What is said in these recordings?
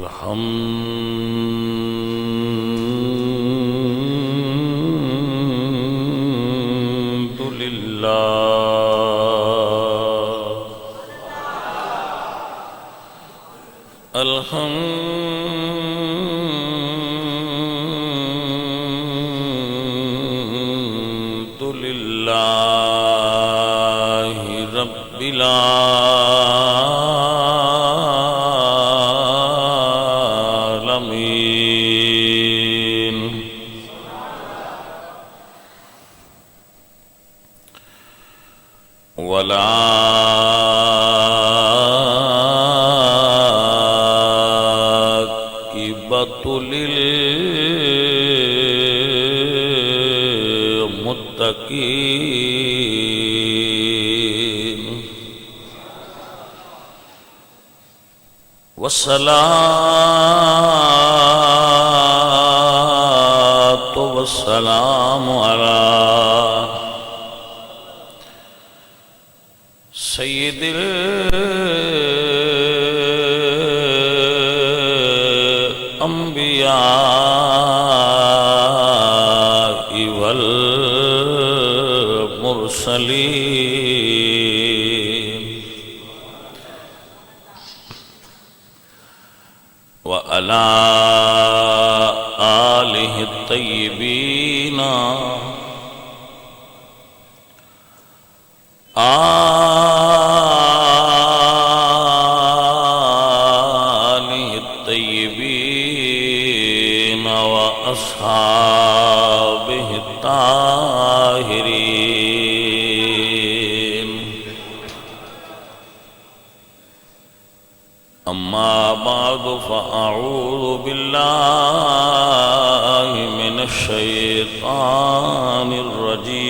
الحمد لله الحمد لله رب العالمين والعاقبة للمتقين والصلاة والسلام على سید الانبیاء والمرسلین وعلى آلہ الطیبین الطيبين وأصحابه الطاهرين أما بعد فأعوذ بالله من الشيطان الرجيم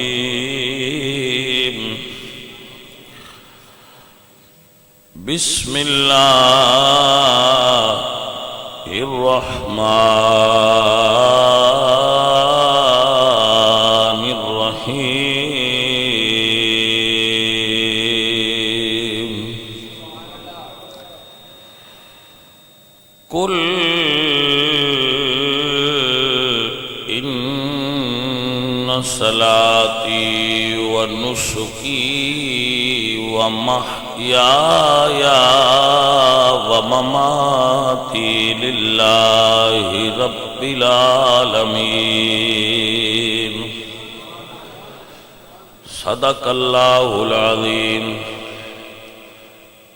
بسم الله الرحمن الرحيم قل إن صلاتي ونسكي ومحياي ومماتي لله رب العالمين صدق الله العظيم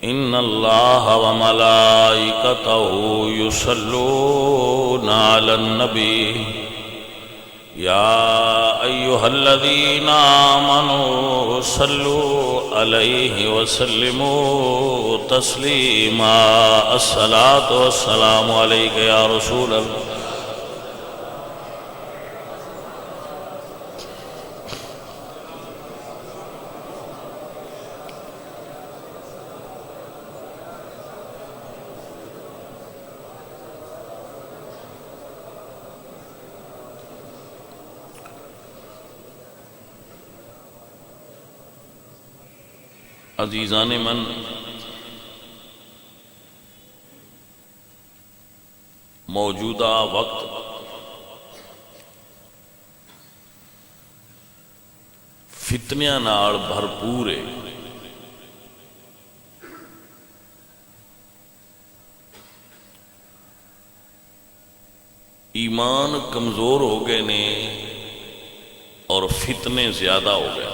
إن الله وملائكته يصلون على النبي يا أيها الذين آمنوا صلوا عليه وسلموا تسليما الصلاة والسلام عليك يا رسول الله عزیزان من، موجودہ وقت فتنیاں نال بھرپور ہے۔ ایمان کمزور ہو گئے نے اور فتنے زیادہ ہو گئے۔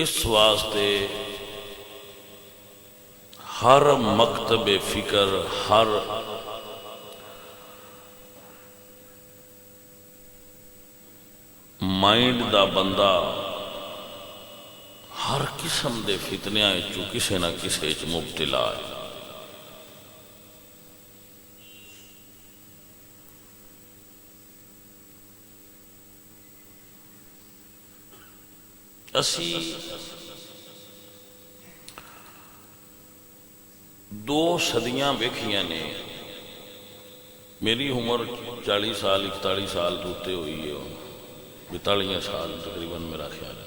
اس واسطے ہر مکتب فکر، ہر مائنڈ دا بندہ ہر قسم دے فتنیاں چوں کسے نہ کسے چ مبتلا ہے۔ اسی 2 صدیاں ویکھیاں نے۔ میری عمر 40 سال 41 سال دوتے ہوئی ہے، 42 سال تقریباً میرا خیال ہے۔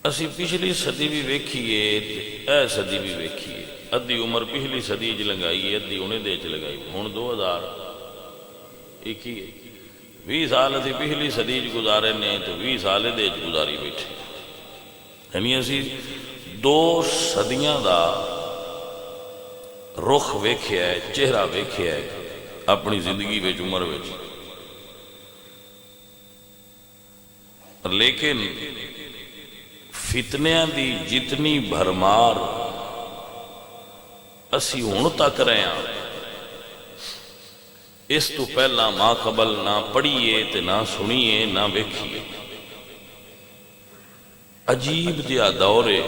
اسی پچھلی صدی بھی ویکھیے تے اے صدی بھی ویکھیے، ادھی عمر پچھلی صدی چ لگائی، ادھی انہیں دے چ لگائی، ہن 2021 ہے، 20 سال اسی پچھلی صدی چ گزارے نے تو 20 سال دے چ گزاری بیٹھے، یعنی اسی 2 صدیاں دا رخ ویکھیا ہے، چہرہ ویکھیا ہے اپنی زندگی وچ، عمر وچ، لیکن فتنیاں دی جتنی بھرمار اسی ہن تک رہے ہیں، اس تو پہلا ماں قبل نہ پڑھیے تے نہ سنیے نہ ویکھیے۔ عجیب جہا دور ہے،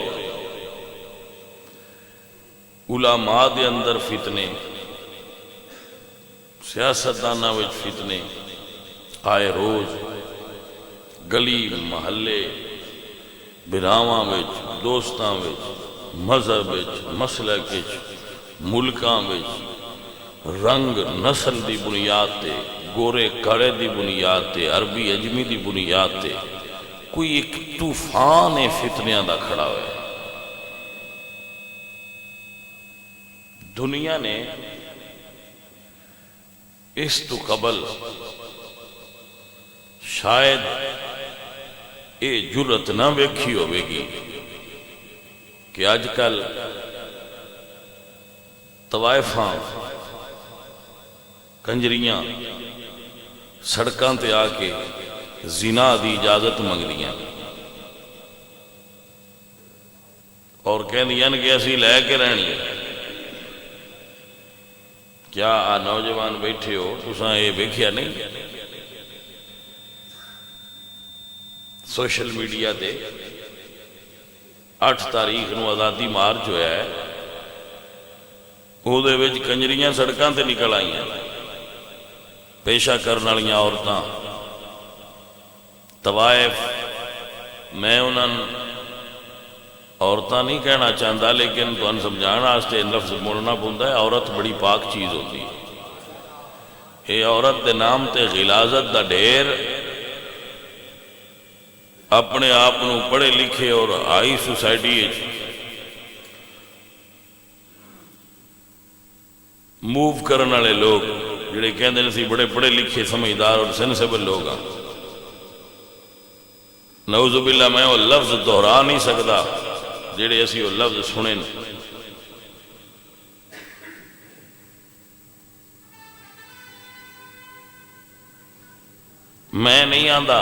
علماء دے اندر فتنے، سیاستداناں وچ فتنے آئے روز، گلی محلے براواں وچ، دوستاں وچ، مذہب وچ، مسلک وچ، ملکاں وچ، رنگ نسل دی بنیاد تے، گورے کڑے دی بنیاد تے، عربی اجمی دی بنیاد تے کوئی ایک طوفان فتنیاں دا کھڑا ہوا ہے۔ دنیا نے اس تو قبل شاید اے جرت نہ ویکھی ہوئے گی کہ آج کل طوائفاں کنجریاں سڑکاں تے آ کے زنا دی اجازت منگدیاں اور کہندیاں کہ اسی لے کے رہنی ہے۔ کیا آ نوجوان بیٹھے ہو تساں اے ویکھیا نہیں؟ سوشل میڈیا تے 8 تاریخ نو آزادی مارچ ہویا ہے، او دے وچ کنجریاں سڑکاں تے نکل آئیاں، پیشہ کرن والیاں عورتاں، طوائف، میں انہاں عورتاں نہیں کہنا چاہتا لیکن تمہیں سمجھانا واسطے لفظ بولنا پوندا ہے، عورت بڑی پاک چیز ہوتی ہے، یہ عورت دے نام تے غلاظت دا ڈھیر، اپنے آپ نو پڑھے لکھے اور ہائی سوسائٹی موو کرنے والے لوگ جڑے کہندے نے سی بڑے پڑھے لکھے سمجھدار اور سینسیبل لوگ ہیں، نعوذ باللہ میں وہ لفظ دہرا نہیں سکتا جڑے اسی وہ لفظ سنے۔ میں نہیں آندا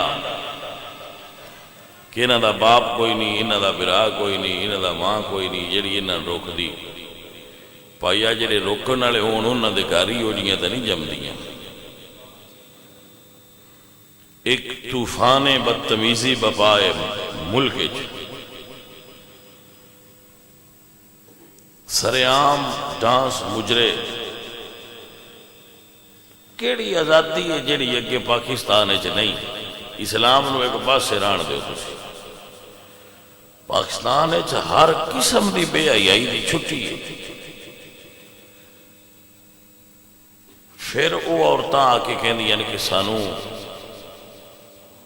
کہ انہاں دا باپ کوئی نہیں، انہاں دا برا کوئی نہیں، انہاں دا ماں کوئی نہیں جڑی انہاں روک دی، پائیا جڑے روکن والے ہون انہاں دے گھر ہی اوجیاں تے نہیں جمدیاں۔ ایک طوفان بدتمیزی بپائے ملک وچ، سرعام ڈانس مجرے، کیڑی آزادی ہے جڑی اگے پاکستان وچ نہیں؟ اسلام نو ایک پاسے ران دیو تسی، پاکستان وچ ہر قسم دی بے حیائی دی چھٹی ہے۔ پھر وہ عورتاں آ کے کہندیاں کہ سانو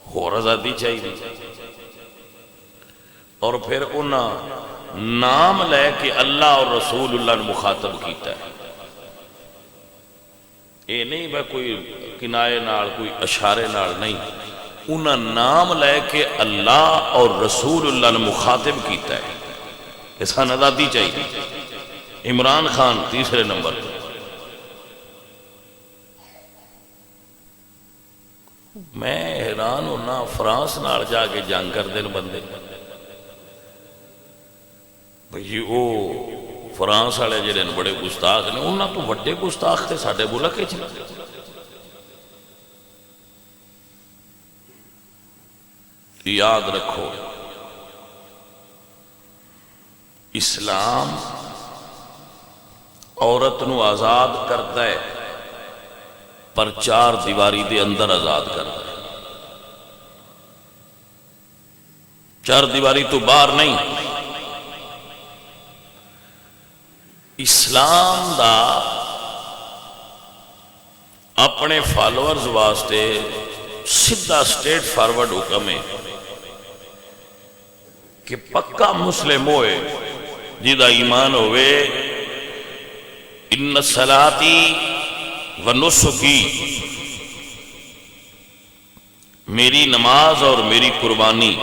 ہور آزادی چاہیے، اور پھر انہاں نام لے کے اللہ اور رسول اللہ نے مخاطب کیتا ہے۔ یہ نہیں بھائی کوئی کنائے نال کوئی اشارے نال نہیں، انہاں نام لے کے اللہ اور رسول اللہ نے مخاطب کیتا ہے کہ سان آزادی چاہیے۔ عمران خان تیسرے نمبر پر، میں حیران ہونا فرانس نال جا کے جنگ کر دین بندے، بھئی وہ فرانس والے جڑے بڑے گستاخ نے، انہاں تو وڈے گستاخ تے ساڈے ملک وچ نے۔ یاد رکھو اسلام عورت نو آزاد کرتا ہے پر 4 دیواری دے اندر آزاد کرتا ہے، 4 دیواری تو باہر نہیں۔ اسلام دا اپنے فالوورز واسطے سیدھا سٹریٹ فارورڈ حکم ہے کہ پکا مسلم ہوئے جدا ایمان ہوئے ان صلاتی و نسکی، میری نماز اور میری قربانی،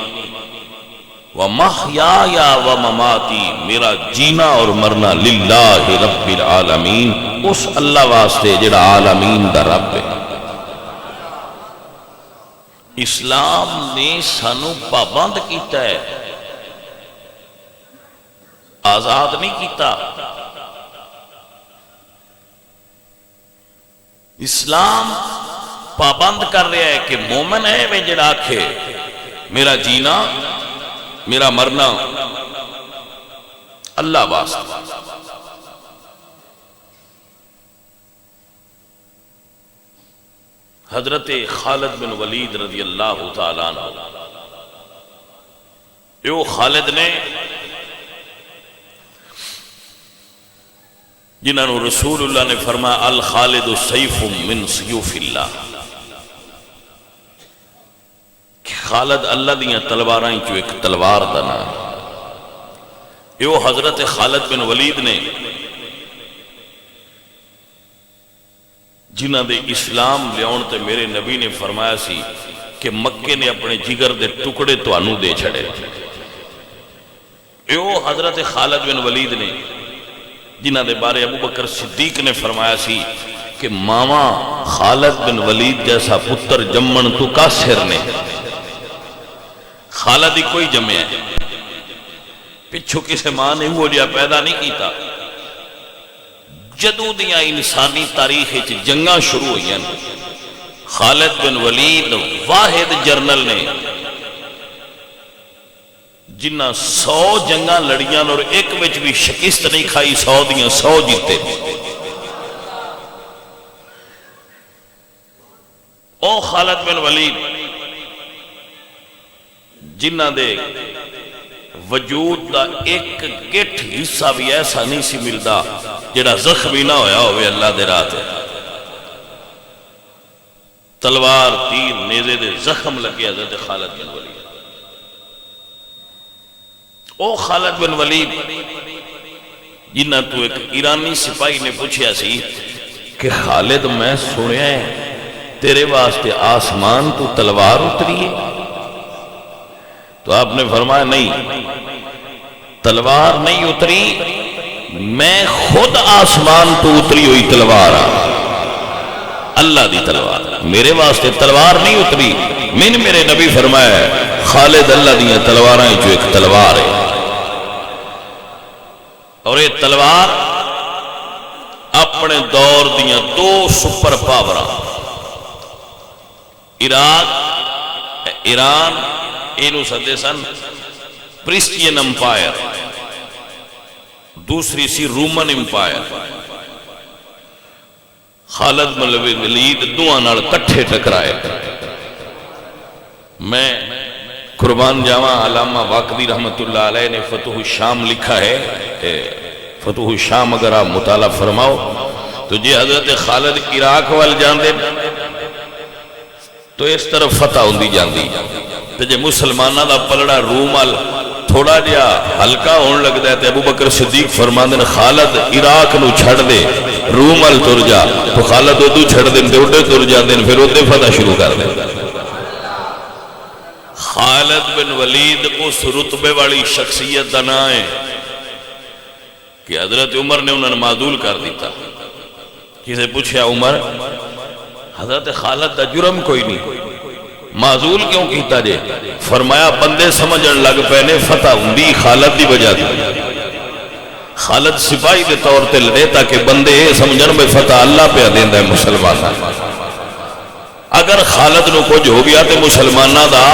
و محیایا و مماتی، میرا جینا اور مرنا للہ رب العالمین، اس اللہ واسطے جڑا عالمین دا رب ہے۔ اسلام نے سانو پابند کیتا ہے، آزاد نہیں کیتا۔ اسلام پابند کر رہا ہے کہ مومن ہے وہ جڑا آکھے میرا جینا میرا مرنا اللہ واسطے۔ حضرت خالد بن ولید رضی اللہ تعالیٰ عنہ، یہ خالد نے جنہاں نو رسول اللہ نے فرمایا الخالد سیف من سیوف اللہ، کہ خالد اللہ دیاں تلواراں چو ایک تلوار دا نام۔ یہ حضرت خالد بن ولید نے جنہ دے اسلام لیاؤن تے میرے نبی نے فرمایا سی کہ مکے نے اپنے جگر دے ٹکڑے تو انو دے چھڑے۔ یہ حضرت خالد بن ولید نے جنہ دے بارے ابو بکر صدیق نے فرمایا سی کہ ماما خالد بن ولید جیسا پتر جمن تو کاسر نے، خالد ہی کوئی جمع ہے، پچھو کسے ماں نے وہ جا پیدا نہیں کیتا۔ جدو دیاں انسانی تاریخ جنگاں شروع ہوئی ہیں، خالد بن ولید واحد جرنل نے جنہ 100 جنگاں لڑیاں اور ایک وچ بھی شکست نہیں کھائی، 100 دیاں 100 جیتے۔ او خالد بن ولید جنہ دے وجود دا ایک گٹھ حصہ بھی ایسا نہیں سی ملدا جڑا زخمی نہ ہویا ہوئے اللہ دے رات۔ تلوار تیر نیزے دے زخم لگے حضرت خالد بن ولید۔ او خالد بن ولید جنہ تو ایک ایرانی سپاہی نے پوچھیا سی کہ خالد میں سنیا ہے تیرے واسطے آسمان تو تلوار اتری ہے؟ تو آپ نے فرمایا نہیں، تلوار نہیں اتری، میں خود آسمان تو اتری ہوئی تلوار اللہ دی تلوار، میرے واسطے تلوار نہیں اتری۔ من میرے نبی فرمایا ہے خالد اللہ دیاں تلواراں جو ایک تلوار ہے، اور یہ تلوار اپنے دور دیاں 2 سپر پاوراں عراق ایران اینو سدے سن پرسٹین امپائر، دوسری سی رومن امپائر۔ خالد بن ولید دوہاں نال کٹھے ٹکرائے۔ میں قربان جاواں علامہ واقدی رحمت اللہ علیہ نے فتح الشام لکھا ہے، فتح الشام اگر آپ مطالعہ فرماؤ تو جی حضرت خالد عراق وال جاندے تو اس طرف فتح ہوندی جاندی، تو جے مسلمانہ دا پلڑا روم وال تھوڑا جیا ہلکا ہون لگ دے تے ابو بکر صدیق فرماندے نے خالد عراق نو چھڑ دے روم وال تر جا، تو خالد ادو چھڑ دے تے اڈے تر جاندے پھر اودے فتح شروع کر دے۔ خالد بن ولید اس رتبے والی شخصیت دا نام ہے کہ حضرت عمر نے انہوں نے معدول کر دیتا۔ کسے پوچھا عمر حضرت خالد دا جرم کوئی نہیں، معذول کیوں کیتا جے؟ فرمایا بندے سمجھن لگ پہنے فتح ہوندی خالد دی وجہ دی، خالد سپاہی دے طور تے لڑے تاکہ بندے سمجھن میں فتح اللہ پہ دیندہ ہے مسلمان۔ اگر خالد نو کچھ ہو گیا تو مسلمانہ دا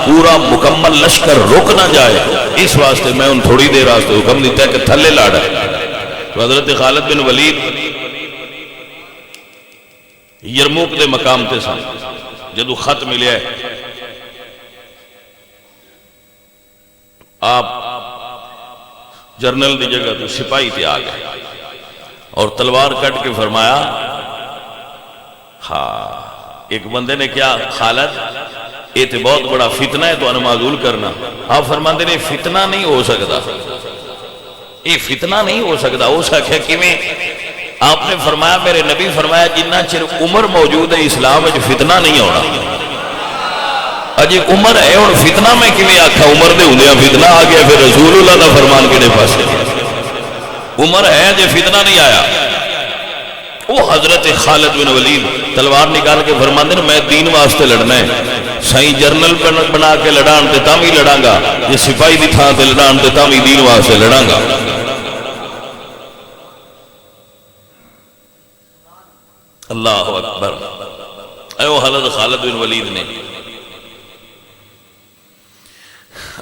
پورا مکمل لشکر رک نہ جائے، اس واسطے میں ان تھوڑی دیر واسطے حکم دیتا ہے کہ تھلے لاڑا۔ تو حضرت خالد بن ولید یرموک دے مقام تے سن، جدو خط ملیا ہے آپ جرنل دی جگہ تو سپاہی تے آ گئے اور تلوار کٹ کے فرمایا ہاں، ایک بندے نے کیا خالد یہ تو بہت بڑا فتنہ ہے تو معذول کرنا. آپ فرماتے ہیں فتنہ نہیں ہو سکتا, یہ فتنہ نہیں ہو سکتا. ہو سکے کیویں؟ آپ نے فرمایا, میرے نبی فرمایا جنہ چر عمر موجود ہے اسلام وچ فتنہ نہیں ہونا. اجے عمر ہے اور فتنہ میں کیویں آکھا عمر دے ہوندیاں فتنہ آ گیا, پھر رسول اللہ دا فرمان کہڑے پاسے؟ عمر ہے جے فتنہ نہیں آیا. وہ حضرت خالد بن ولید تلوار نکال کے فرماندے نے میں دین واسطے لڑنا ہے, سائیں جرنل بنا کے لڑان تے تاں بھی لڑاں گا, یہ سپاہی دی تھاں تے لڑان تے تاں بھی دین واسطے لڑاں گا. اللہ اکبر. اے وہ حضرت خالد بن ولید نے,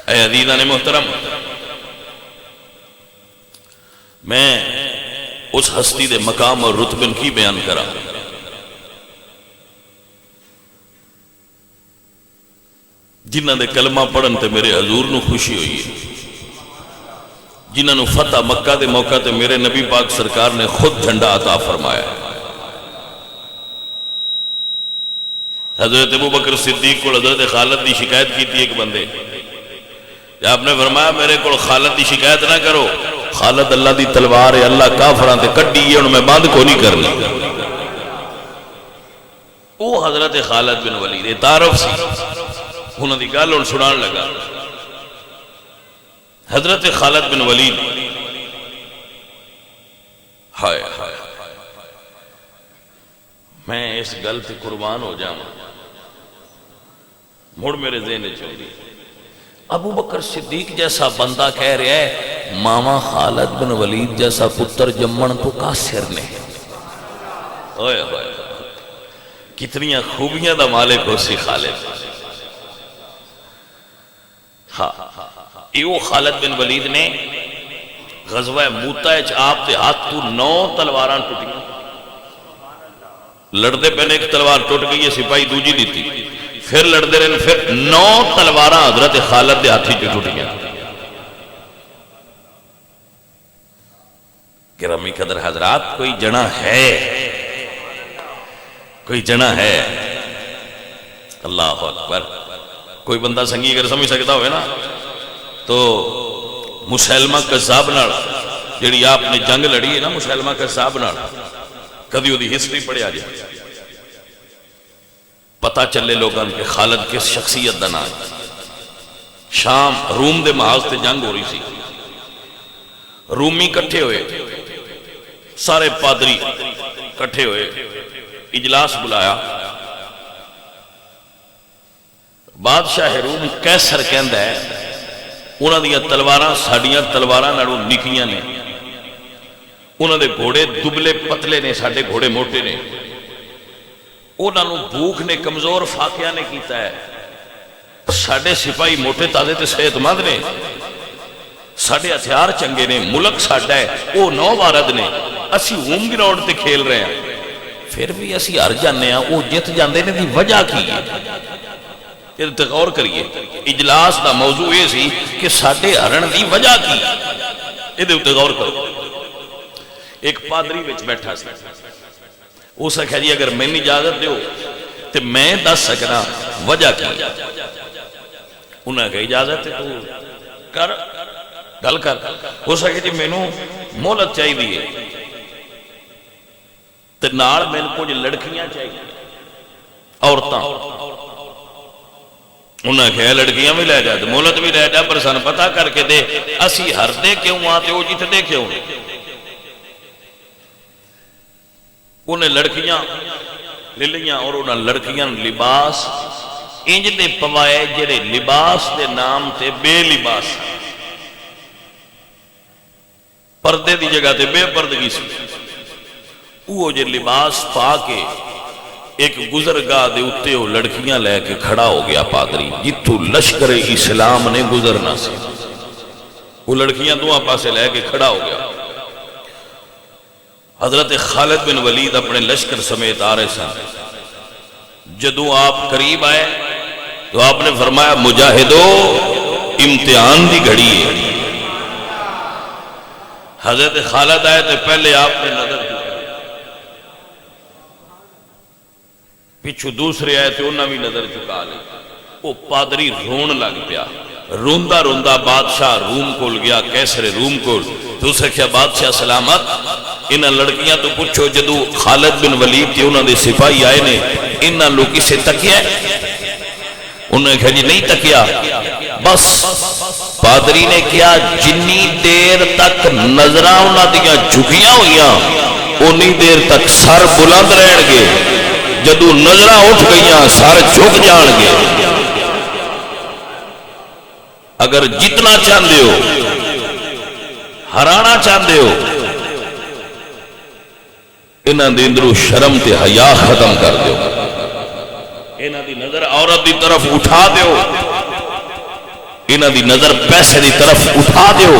اے عزیزان محترم, میں اس ہستی دے مقام اور رتبن کی بیان کرا. جنہ دے کلمہ پڑھن تے میرے حضور نو خوشی ہوئی ہے, جنہ نو فتح مکہ دے موقع تے میرے نبی پاک سرکار نے خود جھنڈا عطا فرمایا ہے. حضرت ابو بکر صدیق کو حضرت خالد دی شکایت کی تھی ایک بندے, آپ نے فرمایا میرے کو خالد دی شکایت نہ کرو, خالد اللہ دی تلوار ہے, اللہ کافراں تے کڈی ہے, انہوں میں بند کو نہیں کرنی. وہ حضرت خالد بن ولید یہ تعارف سی, انہوں دی گل ہن سنان لگا. حضرت خالد بن ولید ہائے ہائے, میں اس گل تے قربان ہو جاواں, مڑ میرے ذہن وچ آئی ابو بکر صدیق جیسا بندہ کہہ رہا ہے ماما خالد بن ولید جیسا پتر جمن تو قاصر نے. اوئے ہوئے, کتنی خوبیاں دا مالک ہو سی خالد. ہاں, ایو خالد بن ولید نے غزوہ موتا وچ آپ دے ہاتھ تو 9 تلواراں ٹوٹیاں. لڑدے پہلے ایک تلوار ٹوٹ گئی ہے, سپاہی دوجی دیتی, پھر لڑدے رہے, پھر 9 تلواراں حضرت خالد دے ہاتھی جو ٹوٹ گیا. گرامی قدر حضرات, کوئی جنا ہے, کوئی جنا ہے. اللہ اکبر. کوئی بندہ سنگی اگر سمجھ سکتا ہوئے نا تو مسلمہ کذاب نال جڑی آپ نے جنگ لڑی ہے نا مسلمہ کذاب نال, کبھی وہ دی ہسٹری پڑھے آ جائے, پتہ چلے لوگاں کہ خالد کس شخصیت دا نام. شام روم دے محاذ تے جنگ ہو رہی سی, رومی کٹھے ہوئے, سارے پادری کٹھے ہوئے, اجلاس بلایا. بادشاہ روم کیسر کہندا ہے انہاں دیاں تلواراں ساڈیاں تلواراں نالوں نکیاں نے, انہاں دے گھوڑے دبلے پتلے نے, ساڈے گھوڑے موٹے نے. انہاں نوں بھوک نے, کمزور فاقیہ نے کیتا ہے. ساڈے سپاہی موٹے تازے تے صحت مند نے, ساڈے ہتھیار چنگے نے, ملک ساڈا ہے, وہ 9 وارد نے, اسی ہوم گراؤنڈ تے کھیل رہے ہیں, پھر بھی اسی ہار جانے ہیں. وہ جت جاندے نے دی وجہ کی ہے, یہ غور کریے. اجلاس دا موضوع یہ سی کہ ساڈے ہرن دی وجہ کی, یہ غور کرو. ایک پادری وچ بیٹھا سی, اس نے کہا جی اگر میں اجازت دیو تو میں دس سکنا وجہ کی. انہوں نے کہا اجازت ہے تو کر گل کر. اس نے کہا جی مینوں مہلت چاہیے دیئے تے نال مینوں کچھ لڑکیاں چاہیے, عورتاں. انہوں نے کہا لڑکیاں بھی لے جا, مہلت بھی لے جا, پر سن پتہ کر کے دے اسی ہر دے کیوں آتے ہو جیتے دے کیوں. انہیں لڑکیاں لے لیاں اور انہیں لڑکیاں لباس انج دے پوائے جڑے لباس دے نام تے بے لباس, پردے دی جگہ تے بے پردگی سی. وہ جو لباس پا کے ایک گزرگاہ دے اتے وہ لڑکیاں لے کے کھڑا ہو گیا پادری, جتو لشکر اسلام نے گزرنا سی. وہ لڑکیاں دعا پاسے لے کے کھڑا ہو گیا. حضرت خالد بن ولید اپنے لشکر سمیت آ رہے سن. جدو آپ قریب آئے تو آپ نے فرمایا مجاہدو امتحان دی گھڑی ہے. حضرت خالد آئے تو پہلے آپ نے نظر کی, پچھو دوسرے آئے تو انہوں نے بھی نظر چکا لی. وہ پادری رون لگ پیا. روندا روندا بادشاہ روم کول گیا, کیسر روم کول. تو اسے کیا بادشاہ سلامت, انہاں لڑکیاں تو پوچھو جدو خالد بن ولید تے انہاں دے سپاہی آئے نے انہاں لوگ کسے تکیا ہے؟ انہوں نے کہا جی نہیں تکیا. بس پادری نے کیا جنی دیر تک نظراں انہاں دیاں جھکیاں ہوئیاں اونی دیر تک سر بلند رہن گے, جدو نظراں اٹھ گئیاں سر جھک جان گے. اگر جتنا چاہتے ہو ہرانا چاہتے ہو انہاں دے اندروں شرم تے حیا ختم کر دیو, انہاں دی نظر عورت دی طرف اٹھا دیو, انہاں دی نظر پیسے دی طرف اٹھا دیو.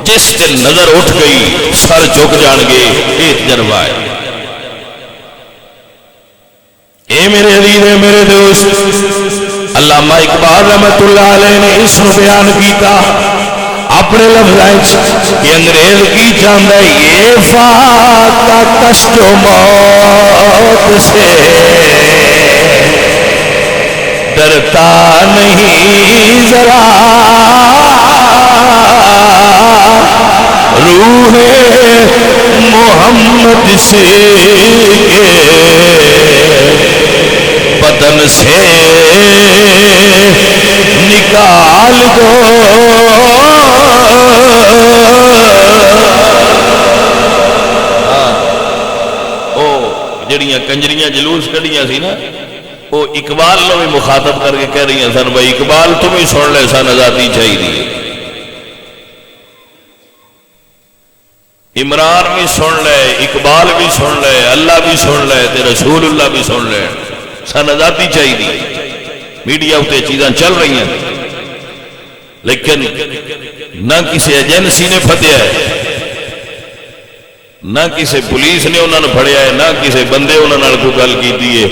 جس تے نظر اٹھ گئی سر جھک جان گے. یہ تجربہ ہے. اے میرے عزیز میرے دوست, علامہ اقبال رحمت اللہ علیہ نے اس کو بیان کیتا اپنے لفظ کہ انگریز کی چاہتا ہے یہ فاقہ کشت و موت سے ڈرتا نہیں ذرا, روح محمد سے بدن سے نکال دو. جڑیاں کنجریاں جلوس کڑیاں سی نا وہ اقبال نو بھی مخاطب کر کے کہہ رہی ہیں سن بھائی اقبال تم ہی سن لے سن آزادی چاہیے. عمران بھی سن لے, اقبال بھی سن لے, اللہ بھی سن لے, تے رسول اللہ بھی سن لے, سن آزادی چاہیے. میڈیا اتنے چیزاں چل رہی ہیں لیکن نہ کسی ایجنسی نے پھدیا ہے, نہ کسی پولیس نے انہوں نے پھڑیا ہے, نہ کسی بندے انہوں نے کوئی گل کی ہے.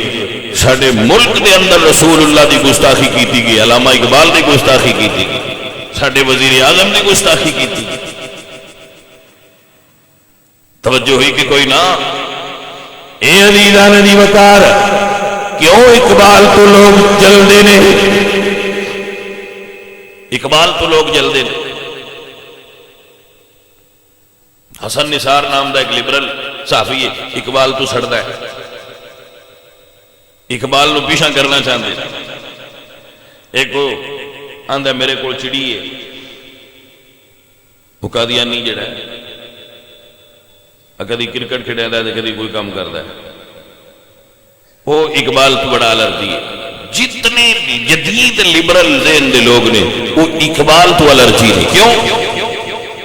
سارے ملک دے اندر رسول اللہ دی گستاخی کی گئی, علامہ اقبال دی گستاخی کی گئی, سارے وزیر اعظم دی گستاخی کی گئی. توجہ ہوئی کہ کوئی نہ. اے عزیزان دی وقار, کیوں اقبال تو لوگ جلدے نے, اقبال تو لوگ جلدے نے. حسن نثار نام دا ایک لبرل صحافی ہے, اقبال تو سڑتا ہے, اقبال نو پیچھا کرنا چاہتے. ایک وہ آندا میرے کو چڑی ہے, وہ قادیانی جڑا ہے, کدی کرکٹ کھیڈا ہے کدی کوئی کام کرتا ہے, وہ اقبال تو بڑا الرجی ہے. جتنے بھی جدید لبرل ذہن دے لوگ نے وہ اقبال تو الرجی ہے. کیوں؟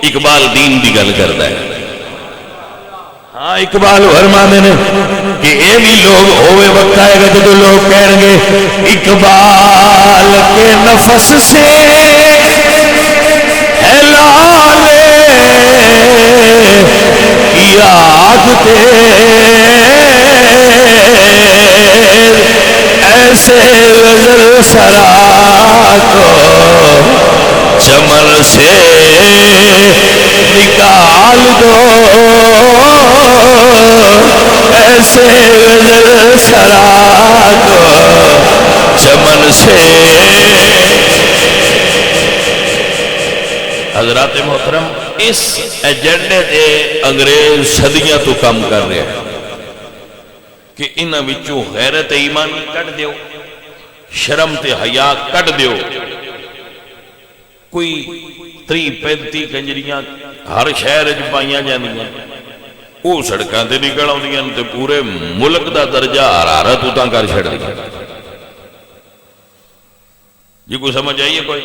اقبال دین دی گل کرتا ہے. ہاں اقبال فرماتے ہیں کہ یہ بھی لوگ ہوئے وقت آئے گا جب لوگ کہیں گے اقبال کے نفس سے ہے لالے یاد ایسے غزل سرا کو چمن سے نکال دو, ایسے غزل سرا کو چمن سے. حضرات محترم, اس ایجنڈے دے انگریز صدیاں تو کم کر رہے ہیں کہ انہاں وچوں غیرت ایمانی کٹ دیو, شرم تے حیا کٹ دیو. کوئی 30-35 کنجریاں ہر شہر وچ پائیاں جاندیاں, وہ سڑکاں تے نکل آؤندیاں تے پورے ملک دا درجہ حرارت اتاں کر چھڑ دیا. جی کوئی سمجھ آئیے کوئی؟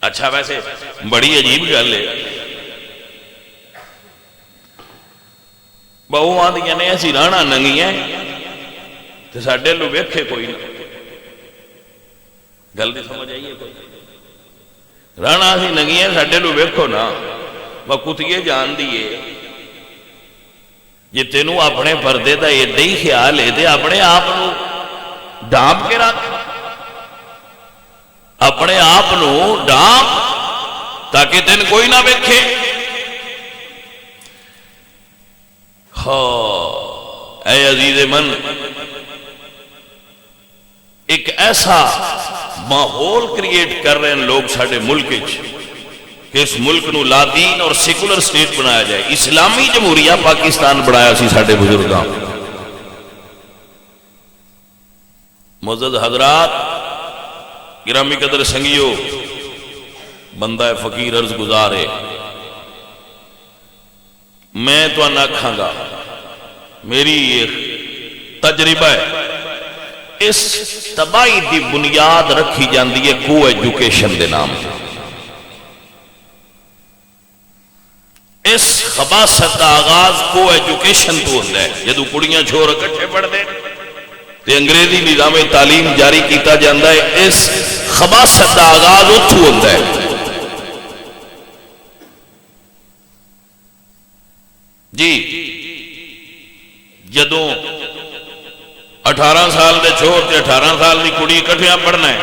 اچھا ویسے بڑی عجیب گل ہے, بہو آدیاں نے اسی رانا ننگیاں تے ساڈے لو ویکھے کوئی نہ. گل دی سمجھ آئیے کوئی؟ رانا اسی ننگیاں ساڈے لو ویکھو نا, کتیے جان دیے جی تینوں اپنے پردے دا ایڈا ہی خیال ہے تے اپنے آپ ڈانپ کے رکھ, اپنے آپ ڈانپ تاکہ تین کوئی نہ ویکھے. ہاں اے عزیز من, ایک ایسا ماحول کریٹ کر رہے ہیں لوگ ساڈے ملک کہ اس ملک نو لا دین اور سیکولر سٹیٹ بنایا جائے. اسلامی جمہوریہ پاکستان بنایا سی ساڈے بزرگاں. معزز حضرات، گرامی قدر سنگیو، بندہ فقیر عرض گزار ہے، میں تو نہ کھاں گا، میری یہ تجربہ ہے، اس تباہی دی بنیاد رکھی جاندی ہے کو ایجوکیشن دے نام سے. اس خباثت دا آغاز کو ایجوکیشن تو ہوتا ہے. جدو کڑیاں چھوڑ اکٹھے پڑھ دے تے انگریزی نظام تعلیم جاری کیتا جاندہ ہے، اس خباثت دا آغاز اتھو ہوتا ہے. جی جدو 18 سال دے چھوڑ تے 18 سال دی کڑی اکٹھیاں پڑھنا ہے،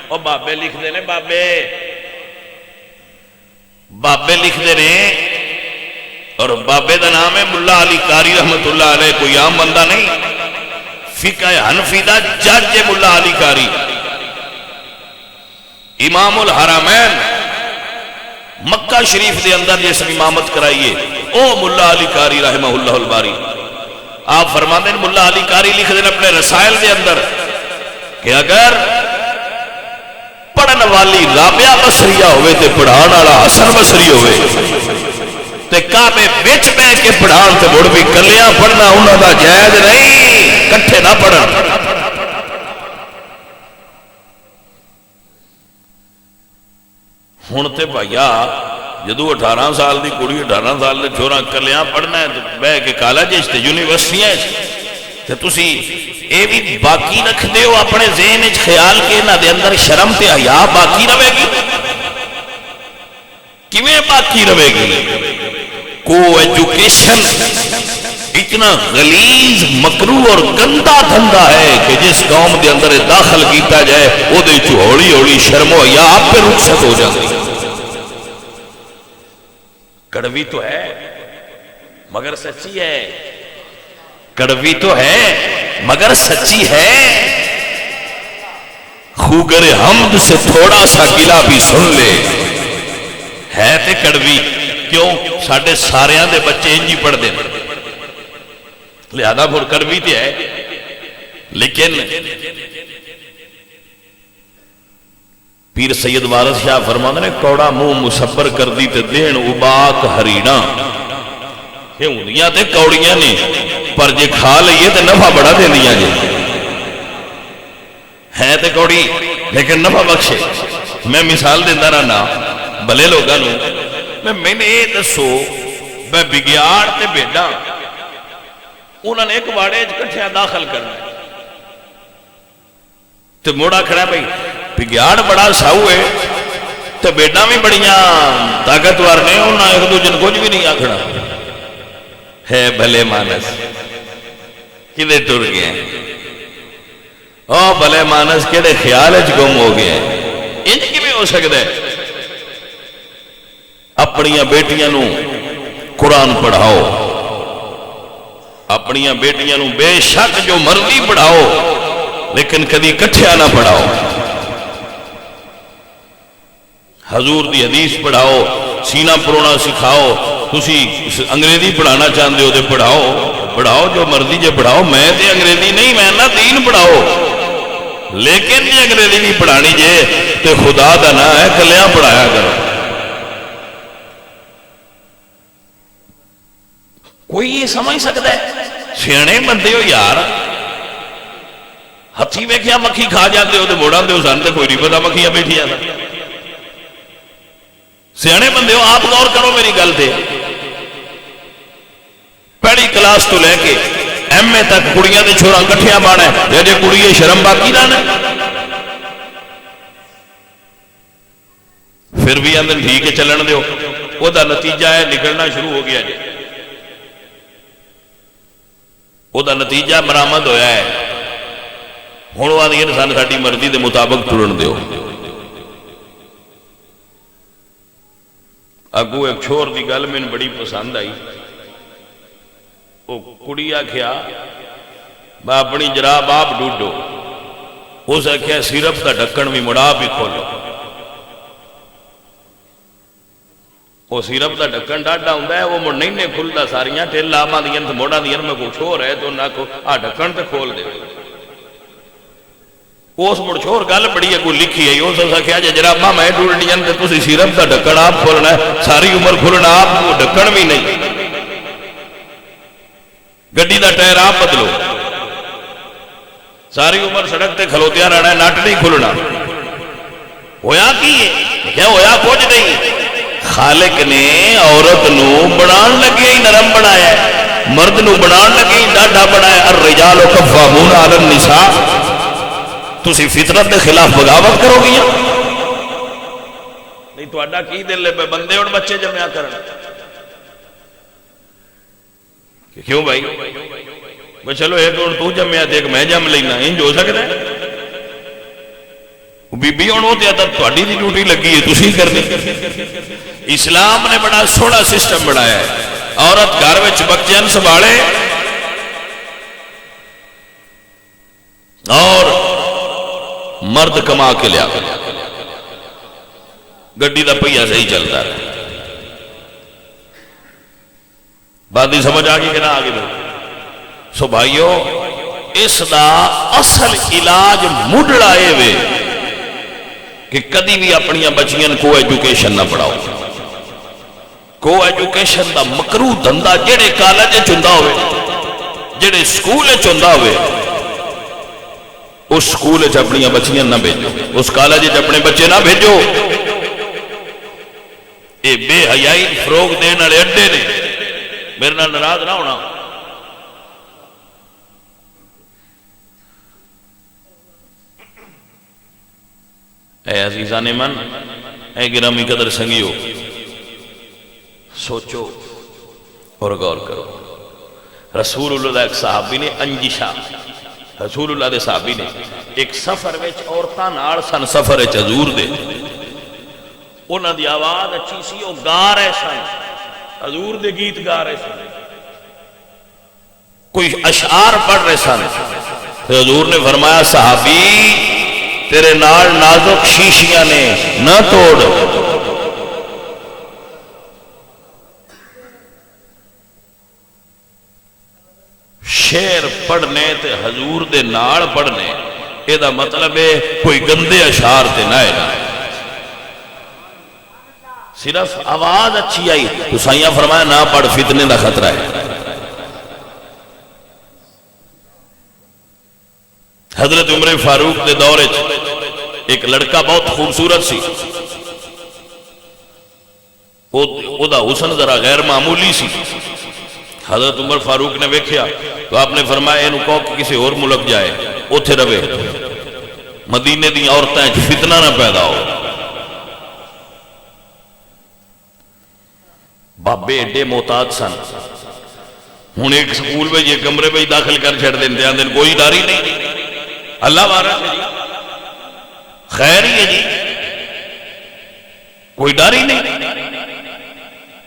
اور بابے لکھ دے نے، بابے لکھ دے نے، اور بابے دا نام ہے ملا علی قاری رحمت اللہ علیہ. کوئی عام بندہ نہیں، فقہ حنفی دا جج ملا علی قاری، امام الحرمین مکہ شریف دے اندر جس امامت کرائیے او ملا علی قاری رحمہ اللہ الباری. آپ فرماتے ہیں ملا علی قاری لکھ دیں اپنے رسائل دے اندر کہ اگر پڑھن والی رابعہ بصریہ ہوئے تے پڑھان والا حسن بصری ہوئے تے کعبے وچ بیٹھ کے پڑھان تے مڑ بھی کلیاں پڑھنا انہاں دا جائز نہیں، کٹھے نہ پڑھن. ہن تے بھائیا جدو 18 سال دی کڑی 18 سال دے چھوڑا کلیاں پڑھنا ہے تو بہ کے کالج تے یونیورسٹیاں تے تسی اے بھی باقی رکھ دیو اپنے ذہن وچ خیال کے انہاں دے اندر شرم تے حیا باقی رہے گی. کیویں باقی رہے گی؟ کو ایجوکیشن اتنا غلیظ مکروہ اور گندا دھندا ہے کہ جس قوم دے اندر داخل کیتا جائے او دے وچ ہولی ہولی شرم و حیا آپ پہ رخصت ہو جاتی. کڑوی تو ہے مگر سچی ہے، کڑوی تو ہے مگر سچی ہے. خوگر حمد سے تھوڑا سا گلا بھی سن لے، ہے تے کڑوی. کیوں؟ ساڑھے ساریاں دے بچے انجی پڑھ دیں، لہذا پھر کڑوی تے ہے. لیکن پیر سید وارث شاہ فرماتے نے کوڑا منہ مصبر کر دی تے دین اباک ہرینا. یہ ہوندیاں تے کوڑیاں نے پر جے کھا لئیے تے نفع بڑا دے دیا جے، ہے تے کوڑی لیکن نفع بخشے. میں مثال دیندہ رہنا بھلے لوگاں نو، میں نے یہ دسو میں بگیاڑ تے بیٹا انہوں نے ایک واڑے کٹھیاں داخل کرنا تے موڑا کھڑا بھئی بگیاڑ بڑا ساؤ ہے تے بیٹا بھی بڑیاں طاقتور نے، انہوں ایک دو جن کچھ بھی نہیں آکھڑا ہے. بھلے مانس کدے ٹر گئے، او بھلے مانس کدے خیال اچ گم ہو گئے. انج کی بھی ہو سکتا ہے؟ اپنیاں بیٹیاں نو قرآن پڑھاؤ، اپنیاں بیٹیاں نو بے شک جو مرضی پڑھاؤ لیکن کدی کٹھیا نہ پڑھاؤ. حضور دی حدیث پڑھاؤ، سینہ پرونا سکھاؤ. تسی انگریزی پڑھانا چاہتے ہو تو پڑھاؤ جو مرضی جے پڑھاؤ. میں تے انگریزی نہیں، میں نہ دین پڑھاؤ. لیکن جے انگریزی بھی پڑھانی جے تو خدا دا نہ ہے کلیاں پڑھایا کرو. کوئی یہ سمجھ سکتا ہے؟ سیانے بندے ہو یار، ہتھی ویکھیا مکھی کھا جاتے ہو تو موڑاں دے ہو سن تے کوئی نہیں پتا مکھیاں بیٹھی جاتا. سیانے بندے ہو، آپ غور کرو میری گل تے. پہلی کلاس تو لے کے ایم اے تک کڑیاں دے چھوڑا کٹھیاں بانا ہے، جے کڑی شرم باقی نہ پھر بھی اندر ٹھیک ہے چلن دیو. وہ دا نتیجہ ہے نکلنا شروع ہو گیا جی، وہ دا نتیجہ برآمد ہویا ہے. ہن وہ آدھی انسان ساڈی مرضی دے مطابق ٹرن دیو. اگو ایک چھوڑ دی گل میں بڑی پسند آئی. وہ کڑی آکھیا با اپنی جراب آپ ڈوڈو. اس آخیا سیرپ کا ڈھکن بھی مڑا بھی کھولو. وہ سیرپ کا ڈھکن ڈاڈا ہوں وہ مڑ نہیں کھلتا ساریاں ٹل آما دیا موڑا دیا میں کچھ ہو رہا ہے تو نہ آ ڈھکن تو کھول دے. اس مڑ چھوڑ گل بڑی ہے کوئی لکھی ہے اس آخیا جی جراباں میں ڈولنیاں تو تھی سیرپ کا ڈھکن آپ کھولنا ہے ساری عمر کھلنا آپ کو ڈھکن بھی نہیں. گڈی کا ٹائر آپ بدلو ساری عمر سڑک تے کھلوتیا رہنا ہے نٹ نہیں کھلنا. ہویا کی ہے کیا ہویا کچھ نہیں. خالق نے عورت نو بنان لگے ہی نرم بنایا ہے مرد نو بنان لگے ہی ڈاڈا بنایا. الرجال قوامون علی النساء. تسی فطرت کے خلاف بغاوت کرو گی نہیں تو اڈا کی دل لے بندے اور بچے جمعیا کرنا. کیوں بھائی وہ چلو ایک اور تو جمعیا دے میں جم لینا انج ہو سکتا ہے. بی بی ہوں وہ تھوڑی دی ڈیوٹی لگی ہے تسی کرنی. اسلام نے بڑا سونا سسٹم بنایا ہے. عورت گھر میں بچے سنبھالے اور مرد کما کے لیا گڈی کا پہیا صحیح چلتا ہے. بات نہیں سمجھ آ گئی کہ نہ آ گئی. سو بھائیو اس دا اصل علاج مڈڑا وے کہ کدی بھی اپنی بچیاں کو ایجوکیشن نہ پڑھاؤ. کو ایجوکیشن دا مکروہ دھندا جڑے کالج چندا ہوئے جڑے سکول چندا ہوئے اس سکول اپنی بچیاں نہ بھیجو اس کالج اپنے بچے نہ بھیجو. یہ بے حیائی فروغ دین والے اڈے نے. میرے نال ناراض نہ ہونا. اے عزیزان من اے گرامی قدر سنگیو سوچو اور غور کرو. رسول اللہ ایک صحابی نے انجشا رسول اللہ دے صحابی نے ایک سفر وچ عورتاں نال سن سفر وچ حضور دے انہاں دی آواز اچھی سی او گا رہے سن حضور دے گیت گا رہے سن کوئی اشعار پڑھ رہے سن. حضور نے فرمایا صحابی تیرے نال نازک شیشیاں نے نہ توڑ. شعر پڑھنے تے حضور دے نال پڑھنے اے دا مطلب ہے کوئی گندے اشعار تے نہ ہے. صرف آواز اچھی آئی تو سائیاں فرمایا نہ پڑھ فتنے دا خطرہ ہے. حضرت عمر فاروق دے دور ایک لڑکا بہت خوبصورت سی او دا حسن ذرا غیر معمولی سی. حضرت عمر فاروق نے ویکھیا تو آپ نے فرمایا انہوں کہو کہ کسی اور ملک جائے اوتھے رہے مدینے دی عورتیں فتنہ نہ پیدا ہو. بابے ایڈے محتاط سن. ہوں ایک سکول میں یہ کمرے میں داخل کر چھڑ دیں دن کوئی ڈاری نہیں. اللہ وارث ہے جی خیر ہی ہے جی کوئی ڈاری نہیں.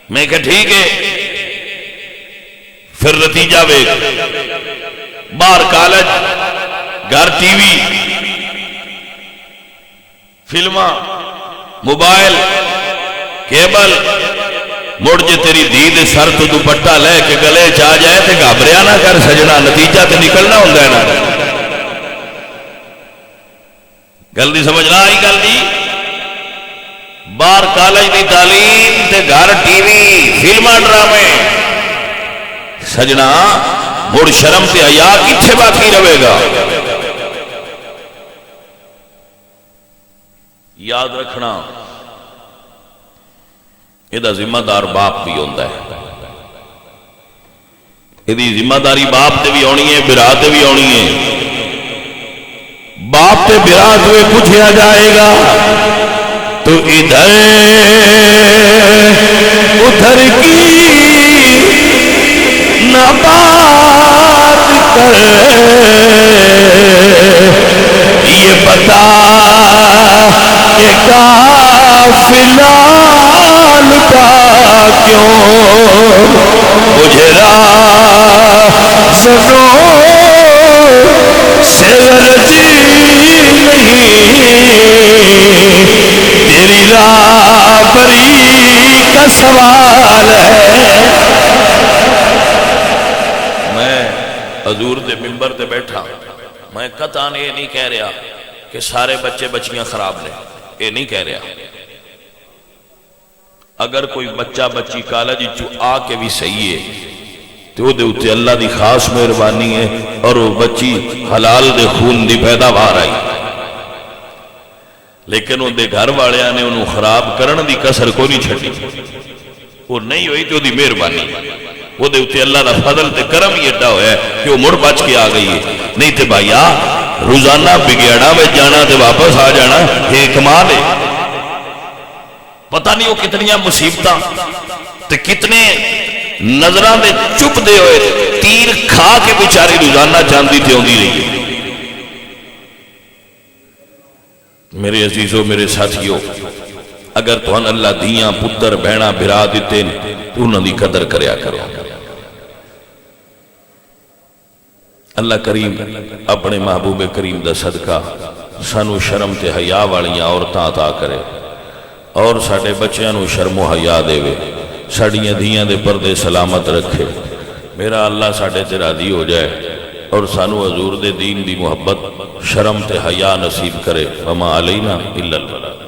میں کہ ٹھیک ہے پھر نتیجہ وے باہر کالج گھر ٹی وی فلماں موبائل کیبل مڑ جے تیری دید سر تو دوپٹہ لے کے گلے چاہ جائے تے گھبریا نہ کر سجنا نتیجہ تے نکلنا ہوتا ہے نا. گل دی سمجھ نہ آئی گل دی. باہر کالج دی تعلیم تے گھر ٹی وی فلماں ڈرامے سجنا مڑ شرم تے حیا کتھے باقی رہے گا. یاد رکھنا یہ ذمہ دار باپ بھی ہوتا ہے. یہ ذمہ داری باپ تے بھی ہونی ہے برا تے بھی ہونی ہے. باپ تے برا ہوئے پوچھا جائے گا تو ادھر ادھر کی نہ بات کر یہ بتا کہ کافلہ لٹا کیوں مجھے راہ سنو سے ورزی حضور دے ممبر تے بیٹھا، میں قطعاً یہ نہیں کہہ رہا کہ سارے بچے بچیاں خراب نے، یہ نہیں کہہ رہا۔ اگر کوئی بچہ بچی کالج چو آ کے بھی صحیح ہے تو وہ دے اتے اللہ دی خاص مہربانی ہے اور وہ بچی حلال دے خون دی پیداوار آئی، لیکن وہ دے گھر والے نے انہوں خراب کرن دی کسر کو نہیں چھٹی، وہ نہیں ہوئی تو دی مہربانی، وہ دے اتے اللہ دا فضل تے کرم ہی اڈا ہویا ہے کہ وہ مڑ بچ کے آ گئی ہے۔ نہیں تے بھائیا روزانہ بگیڑا میں جانا تے واپس آ جانا یہ کمال ہے۔ پتہ نہیں وہ کتنی مصیبتاں تے کتنے نظراں میں چپ دے ہوئے تیر کھا کے بیچاری روزانہ جاندی تے ہوندی رہی ہے۔ میرے عزیزوں میرے ساتھیوں، اگر تو اللہ دیاں پتر بہنا بھرا دیتے تو انہوں دی قدر کریا کرو۔ اللہ کریم اپنے محبوب کریم دا صدقہ سانو شرم تے حیا والیاں عورتاں عطا کرے اور ساڈے بچیاں نو شرم و حیا دے وے، ساڈیاں دھیاں دے پردے سلامت رکھے۔ میرا اللہ ساڈے تے راضی ہو جائے اور سانو حضور دے دین دی محبت شرم تے حیا نصیب کرے۔ وما علینا الا البلاغ۔